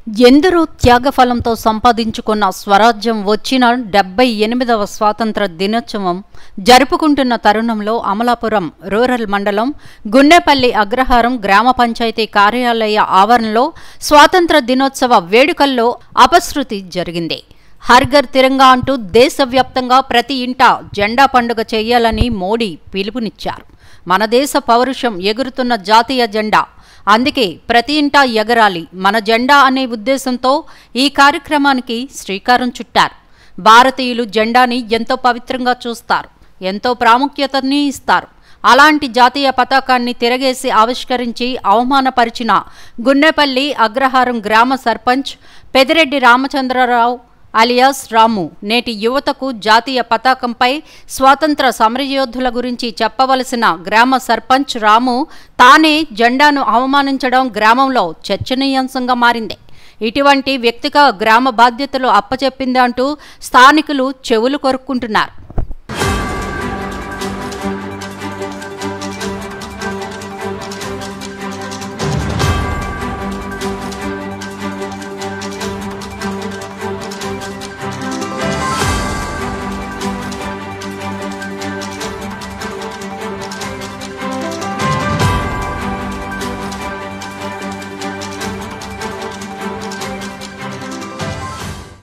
ఎందరో త్యాగఫలంతో సంపాదించుకున్న స్వరాజ్యం వచ్చిన 78వ స్వాతంత్ర దినోత్సవం జరుపుకుంటున్న తరుణంలో అమలాపురం రూరల్ మండలం గున్నేపల్లి అగ్రహారం గ్రామ పంచాయతీ కార్యాలయ ఆవరణలో స్వాతంత్ర దినోత్సవ వేడుకల్లో అపశృతి జరిగింది. హర్ఘర్ తిరంగా అంటూ దేశవ్యాప్తంగా ప్రతి ఇంటా జెండా పండుగ చేయాలని మోడీ పిలుపునిచ్చారు. మన దేశ పౌరుషం ఎగురుతున్న జాతీయ జెండా, అందుకే ప్రతి ఇంటా ఎగరాలి మన జెండా అనే ఉద్దేశంతో ఈ కార్యక్రమానికి శ్రీకారం చుట్టారు. భారతీయులు జెండాని ఎంతో పవిత్రంగా చూస్తారు, ఎంతో ప్రాముఖ్యతని ఇస్తారు. అలాంటి జాతీయ పతాకాన్ని తిరగేసి ఆవిష్కరించి అవమానపరిచిన గున్నేపల్లి అగ్రహారం గ్రామ సర్పంచ్ పెదిరెడ్డి రామచంద్రరావు అలియాస్ రాము నేటి యువతకు జాతీయ పతాకంపై స్వాతంత్ర సమరయోధుల గురించి చెప్పవలసిన గ్రామ సర్పంచ్ రాము తానే జెండాను అవమానించడం గ్రామంలో చర్చనీయాంశంగా మారింది. ఇటువంటి వ్యక్తిగా గ్రామ బాధ్యతలు అప్పచెప్పింది అంటూ స్థానికులు చెవులు కొరుక్కుంటున్నారు.